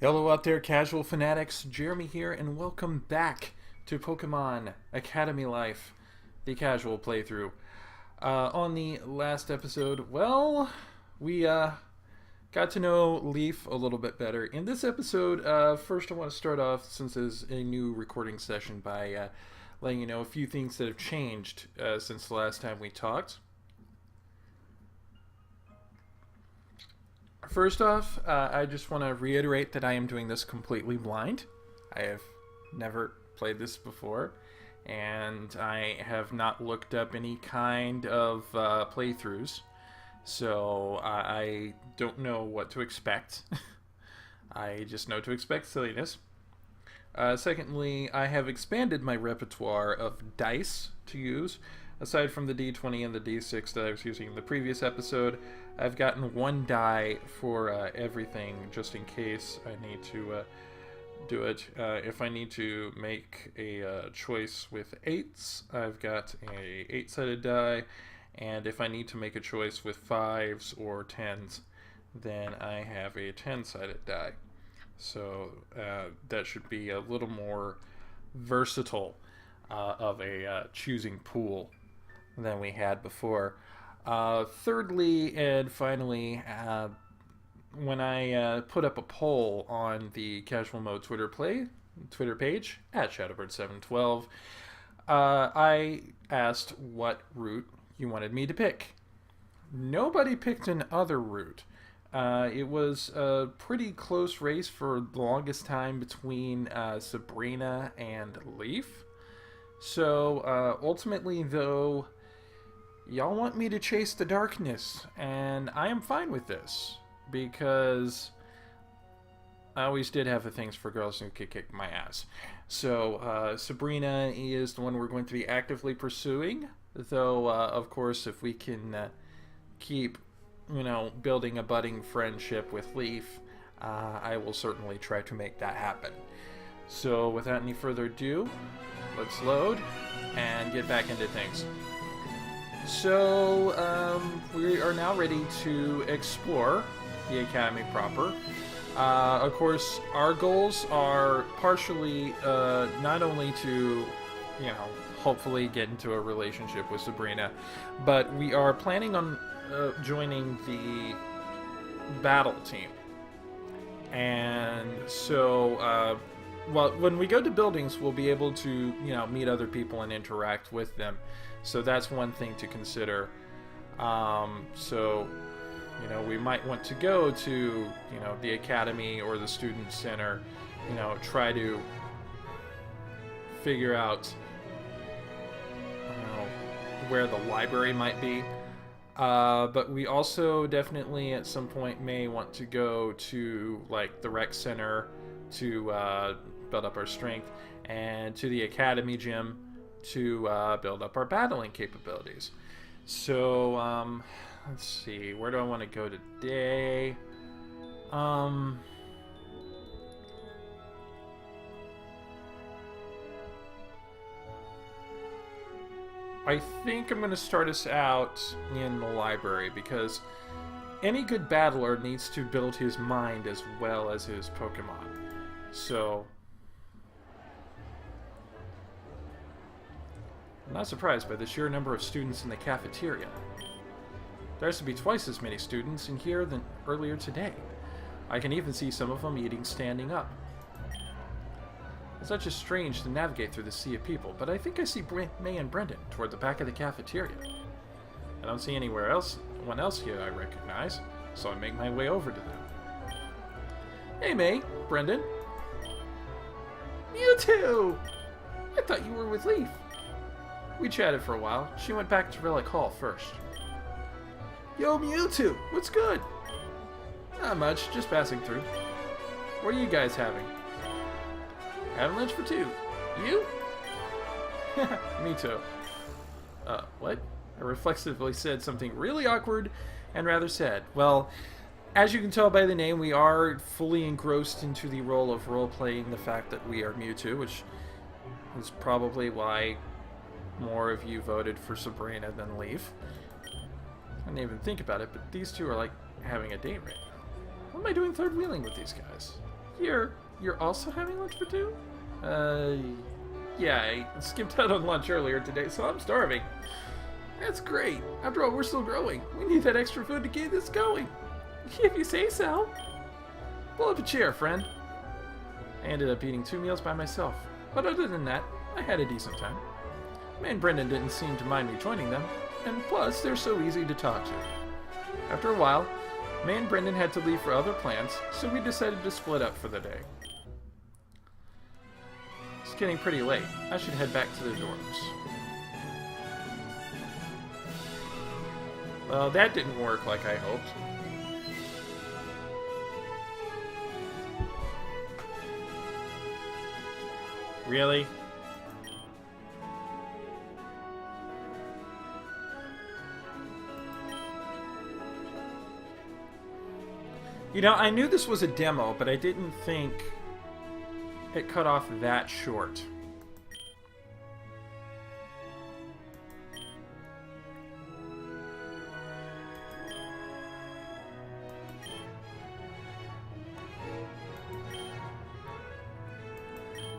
Hello out there, casual fanatics. Jeremy here, and welcome back to Pokemon Academy Life, the casual playthrough. On the last episode, we got to know Leaf a little bit better. In this episode, first I want to start off, since it's a new recording session, by letting you know a few things that have changed since the last time we talked. First off, I just want to reiterate that I am doing this completely blind. I have never played this before, and I have not looked up any kind of playthroughs, so I don't know what to expect. I just know to expect silliness. Secondly, I have expanded my repertoire of dice to use. Aside from the D20 and the D6 that I was using in the previous episode, I've gotten one die for everything, just in case I need to do it. If I need to make a choice with 8s, I've got a 8-sided die, and if I need to make a choice with 5s or 10s, then I have a 10-sided die. So that should be a little more versatile of a choosing pool than we had before. Thirdly and finally, when I put up a poll on the Casual Mode Twitter page at Shadowbird712, I asked what route you wanted me to pick. Nobody picked an other route. It was a pretty close race for the longest time between Sabrina and Leaf. So ultimately, though, y'all want me to chase the darkness, and I am fine with this, because I always did have the things for girls who could kick my ass. So Sabrina is the one we're going to be actively pursuing, though of course if we can keep building a budding friendship with Leaf, I will certainly try to make that happen. So without any further ado, let's load and get back into things. So, we are now ready to explore the Academy proper. Of course, our goals are partially, not only to, hopefully get into a relationship with Sabrina, but we are planning on joining the battle team. And so, when we go to buildings, we'll be able to, meet other people and interact with them. So that's one thing to consider. We might want to go to, the academy or the student center, try to figure out, where the library might be. But we also definitely at some point may want to go to, like, the rec center to build up our strength, and to the academy gym to build up our battling capabilities. So, let's see, where do I want to go today? I think I'm going to start us out in the library, because any good battler needs to build his mind as well as his Pokemon. So I'm not surprised by the sheer number of students in the cafeteria. There has to be twice as many students in here than earlier today. I can even see some of them eating standing up. It's such just strange to navigate through the sea of people, but I think I see May and Brendan toward the back of the cafeteria. I don't see anyone else here I recognize, so I make my way over to them. Hey May, Brendan. Mewtwo! I thought you were with Leaf. We chatted for a while. She went back to Relic Hall first. Yo, Mewtwo! What's good? Not much, just passing through. What are you guys having? Having lunch for two. You? Me too. What? I reflexively said something really awkward and rather sad. Well, as you can tell by the name, we are fully engrossed into the role of role-playing the fact that we are Mewtwo, which is probably why more of you voted for Sabrina than Leaf. I didn't even think about it, but these two are like having a date right now. What am I doing third wheeling with these guys? You're also having lunch for two? Yeah, I skipped out on lunch earlier today, so I'm starving. That's great. After all, we're still growing. We need that extra food to keep this going. If you say so. Pull up a chair, friend. I ended up eating 2 meals by myself, but other than that, I had a decent time. May and Brendan didn't seem to mind me joining them, and plus, they're so easy to talk to. After a while, May and Brendan had to leave for other plans, so we decided to split up for the day. It's getting pretty late. I should head back to the dorms. Well, that didn't work like I hoped. Really? You know, I knew this was a demo, but I didn't think it cut off that short.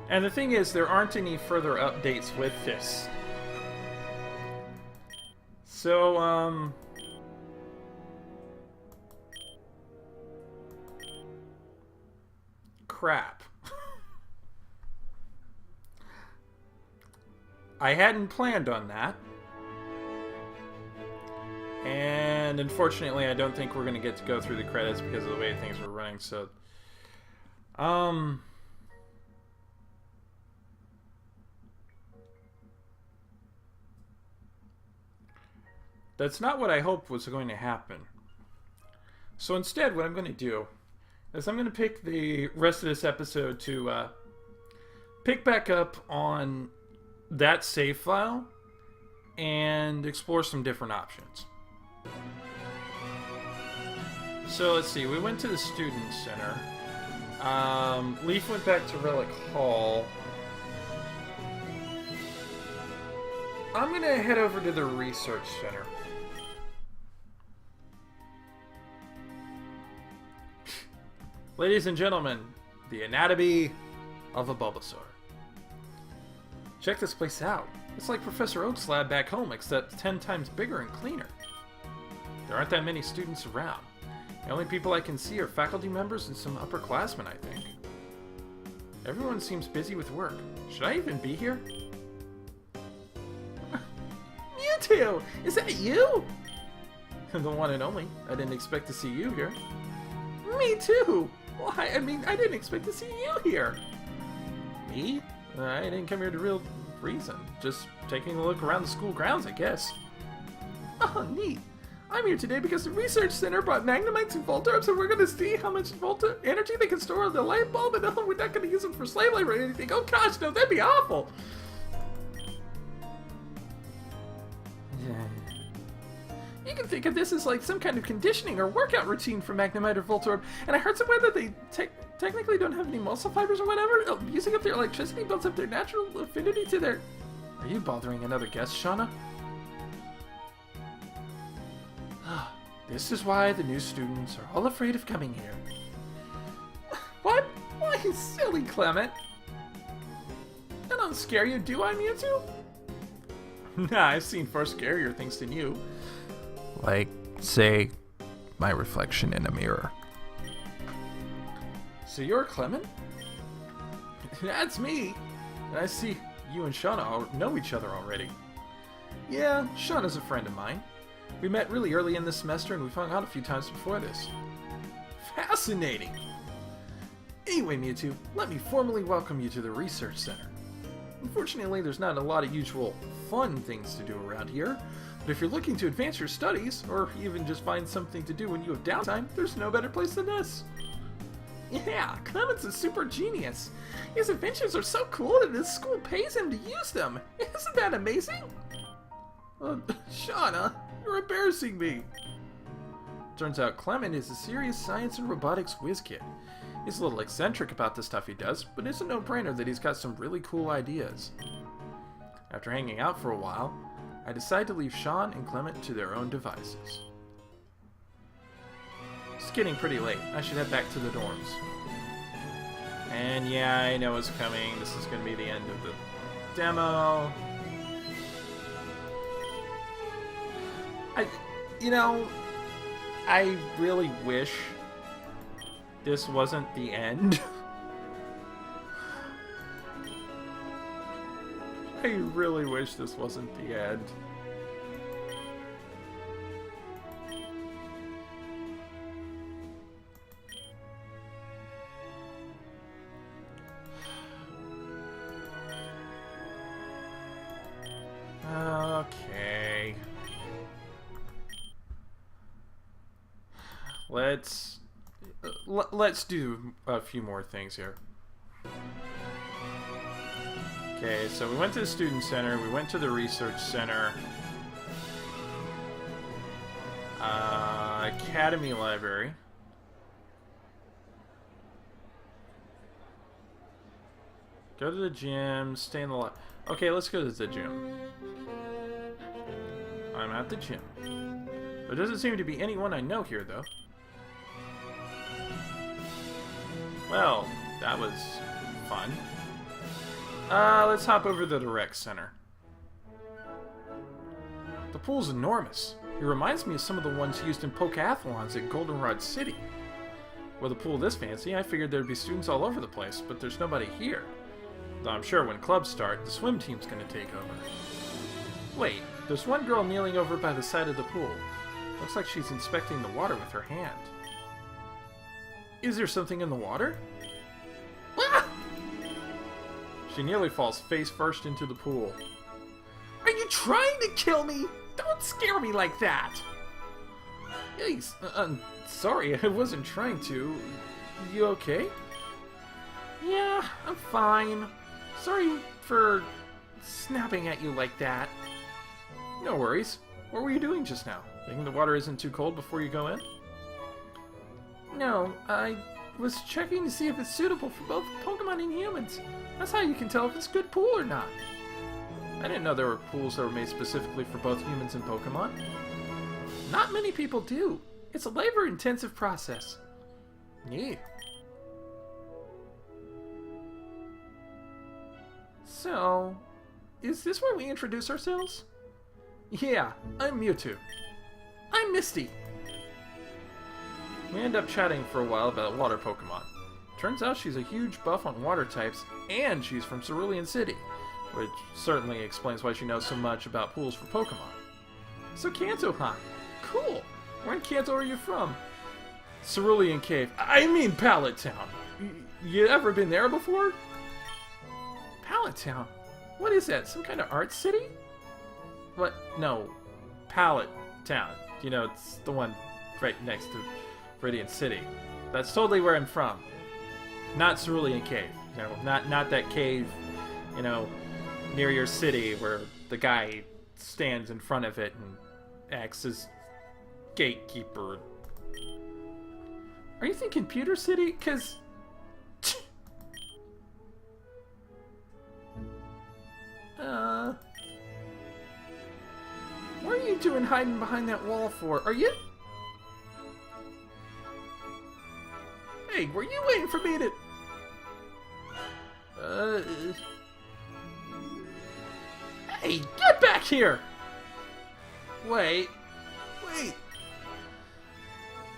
And the thing is, there aren't any further updates with this. So, crap. I hadn't planned on that. And unfortunately, I don't think we're going to get to go through the credits because of the way things were running, so... That's not what I hoped was going to happen. So instead, what I'm going to do is I'm going to pick the rest of this episode to pick back up on that save file and explore some different options. So let's see, we went to the Student Center. Leaf went back to Relic Hall. I'm going to head over to the Research Center. Ladies and gentlemen, the anatomy of a Bulbasaur. Check this place out. It's like Professor Oak's lab back home, except 10 times bigger and cleaner. There aren't that many students around. The only people I can see are faculty members and some upperclassmen, I think. Everyone seems busy with work. Should I even be here? Mewtwo! Is that you? The one and only. I didn't expect to see you here. Me too! Why? I mean, I didn't expect to see you here. Me? I didn't come here to real reason. Just taking a look around the school grounds, I guess. Oh, neat. I'm here today because the Research Center brought Magnemites and Voltorbs, and we're going to see how much energy they can store on the light bulb, and we're not going to use them for slave labor or anything. Oh gosh, no, that'd be awful. You can think of this as like some kind of conditioning or workout routine for Magnemite or Voltorb, and I heard somewhere that they technically don't have any muscle fibers or whatever. Using up their electricity builds up their natural affinity to their... Are you bothering another guest, Shauna? This is why the new students are all afraid of coming here. What? Why, silly Clement? I don't scare you, do I, Mewtwo? Nah, I've seen far scarier things than you. Like, say, my reflection in a mirror. So you're Clement? That's me. And I see you and Shauna know each other already. Yeah, Shauna's a friend of mine. We met really early in the semester and we've hung out a few times before this. Fascinating! Anyway, Mewtwo, let me formally welcome you to the Research Center. Unfortunately, there's not a lot of usual fun things to do around here, but if you're looking to advance your studies, or even just find something to do when you have downtime, there's no better place than this. Yeah, Clement's a super genius. His inventions are so cool that his school pays him to use them. Isn't that amazing? Shauna, you're embarrassing me. Turns out Clement is a serious science and robotics whiz kid. He's a little eccentric about the stuff he does, but it's a no-brainer that he's got some really cool ideas. After hanging out for a while, I decide to leave Sean and Clement to their own devices. It's getting pretty late. I should head back to the dorms. And yeah, I know it's coming. This is going to be the end of the demo. I really wish this wasn't the end. I really wish this wasn't the end. Okay. Let's do a few more things here. Okay, so we went to the student center, we went to the research center, academy library. Go to the gym, stay in the lab. Okay, let's go to the gym. I'm at the gym. There doesn't seem to be anyone I know here, though. Well, that was fun. Let's hop over to the rec center. The pool's enormous. It reminds me of some of the ones used in Pokeathlons at Goldenrod City. With a pool this fancy, I figured there'd be students all over the place, but there's nobody here. Though I'm sure when clubs start, the swim team's gonna take over. Wait, there's one girl kneeling over by the side of the pool. Looks like she's inspecting the water with her hand. Is there something in the water? Ah! She nearly falls face first into the pool. Are you trying to kill me? Don't scare me like that! Please, I'm sorry, I wasn't trying to. You okay? Yeah, I'm fine. Sorry for snapping at you like that. No worries. What were you doing just now? Thinking the water isn't too cold before you go in? No, I was checking to see if it's suitable for both Pokemon and humans. That's how you can tell if it's a good pool or not. I didn't know there were pools that were made specifically for both humans and Pokemon. Not many people do. It's a labor-intensive process. Neat. So, is this where we introduce ourselves? Yeah, I'm Mewtwo. I'm Misty. We end up chatting for a while about water Pokemon. Turns out she's a huge buff on water types, and she's from Cerulean City, which certainly explains why she knows so much about pools for Pokemon. So Kanto, huh? Cool. Where in Kanto are you from? Cerulean Cave. I mean Pallet Town. You ever been there before? Pallet Town? What is that? Some kind of art city? What? No. Pallet Town. You know, it's the one right next to Viridian City. That's totally where I'm from. Not Cerulean Cave. You know, not that cave, you know, near your city where the guy stands in front of it and acts as gatekeeper. Are you thinking Pewter City? 'Cause what are you doing hiding behind that wall for? Are you? Hey, were you waiting for me to? Hey, get back here! Wait.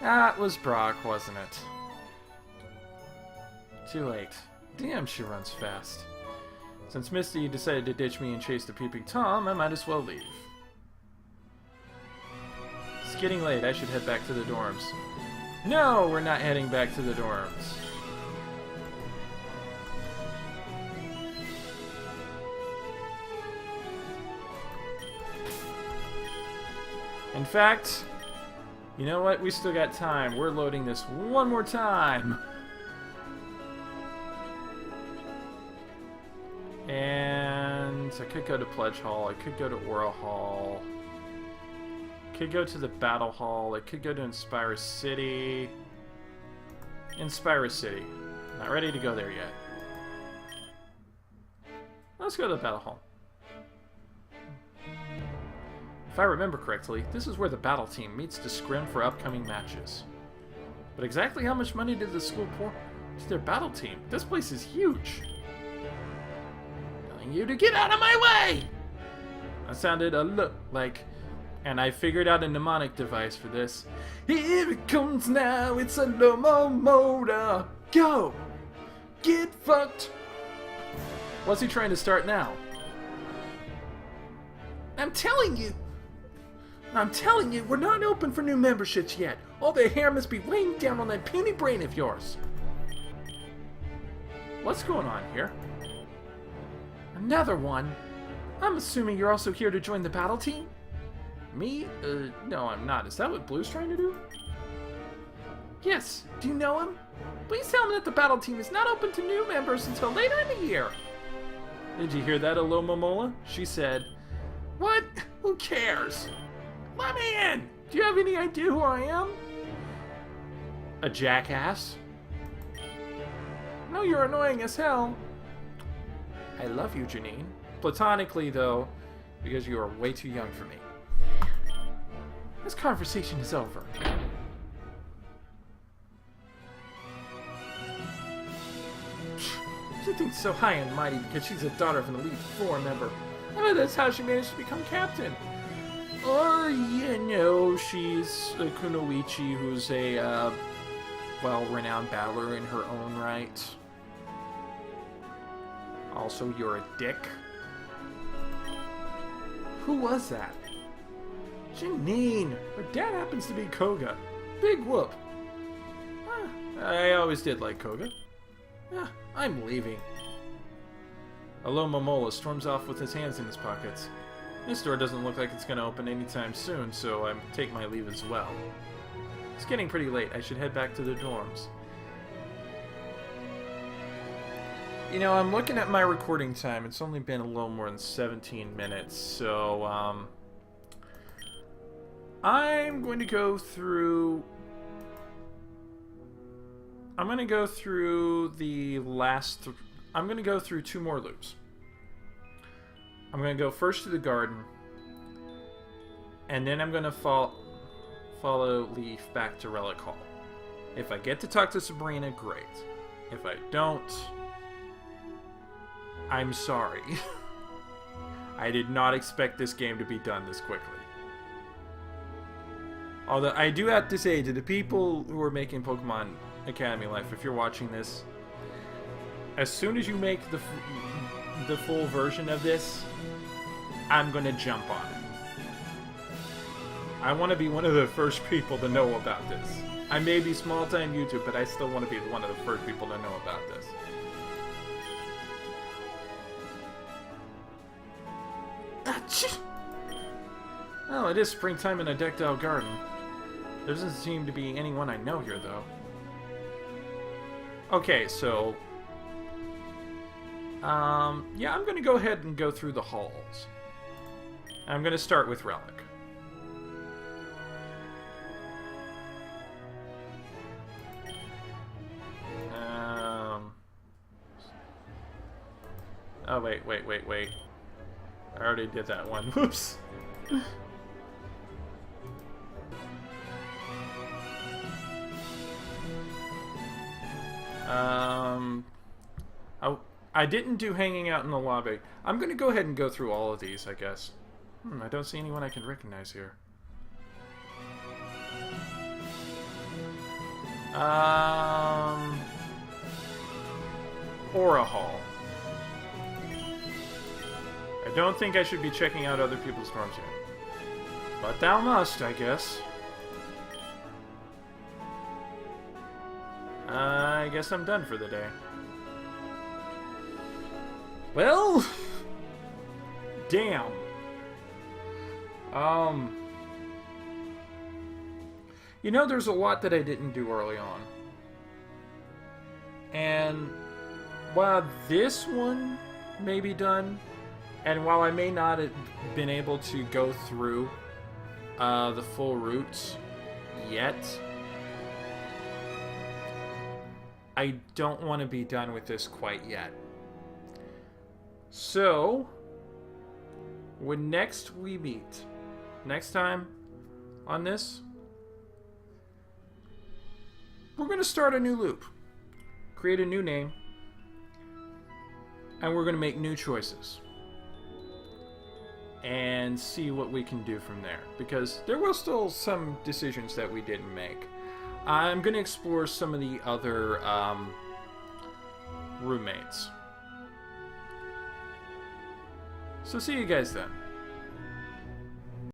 That was Brock, wasn't it? Too late. Damn, she runs fast. Since Misty decided to ditch me and chase the Peeping Tom, I might as well leave. It's getting late. I should head back to the dorms. No, we're not heading back to the dorms. In fact, you know what? We still got time. We're loading this one more time. And I could go to Pledge Hall. I could go to Aura Hall. Could go to the Battle Hall. I could go to Inspira City. Inspira City. Not ready to go there yet. Let's go to the Battle Hall. If I remember correctly, this is where the battle team meets to scrim for upcoming matches. But exactly how much money did the school pour? It's their battle team. This place is huge. Telling you to get out of my way! That sounded a look like... And I figured out a mnemonic device for this. Here it comes now, it's a locomotor. Go! Get fucked! What's he trying to start now? I'm telling you, we're not open for new memberships yet. All the hair must be weighing down on that puny brain of yours. What's going on here? Another one? I'm assuming you're also here to join the battle team? Me? No, I'm not. Is that what Blue's trying to do? Yes. Do you know him? Please tell him that the battle team is not open to new members until later in the year. Did you hear that, Alomomola? She said, what? Who cares? Let me in! Do you have any idea who I am? A jackass? No, you're annoying as hell. I love you, Janine. Platonically, though, because you are way too young for me. This conversation is over. She thinks so high and mighty because she's a daughter of an Elite Four member. I bet that's how she managed to become captain. Or, you know, she's a Kunoichi who's a, well-renowned battler in her own right. Also, you're a dick. Who was that? Janine! Her dad happens to be Koga. Big whoop. I always did like Koga. I'm leaving. Alomomola storms off with his hands in his pockets. This door doesn't look like it's going to open anytime soon, so I take my leave as well. It's getting pretty late. I should head back to the dorms. You know, I'm looking at my recording time. It's only been a little more than 17 minutes, so, I'm going to go through... I'm going to go through the last... I'm going to go through 2 more loops. I'm going to go first to the garden, and then I'm going to follow Leaf back to Relic Hall. If I get to talk to Sabrina, great. If I don't, I'm sorry. I did not expect this game to be done this quickly. Although, I do have to say to the people who are making Pokemon Academy Life, if you're watching this, as soon as you make the full version of this, I'm gonna jump on it. I want to be one of the first people to know about this. I may be small-time YouTube, but I still want to be one of the first people to know about this. Oh, it is springtime in a decked-out garden. There doesn't seem to be anyone I know here, though. Okay, so... yeah, I'm gonna go ahead and go through the halls. I'm gonna start with Relic. Oh, wait. I already did that one. Whoops. I didn't do hanging out in the lobby. I'm gonna go ahead and go through all of these, I guess. I don't see anyone I can recognize here. Aura Hall. I don't think I should be checking out other people's dorms yet. But thou must, I guess. I guess I'm done for the day. Well... damn. You know, there's a lot that I didn't do early on. And while this one may be done, and while I may not have been able to go through the full routes yet, I don't want to be done with this quite yet. So, when next we meet, next time on this, we're going to start a new loop create a new name, and we're going to make new choices and see what we can do from there, because there were still some decisions that we didn't make. I'm going to explore some of the other roommates. So see you guys then.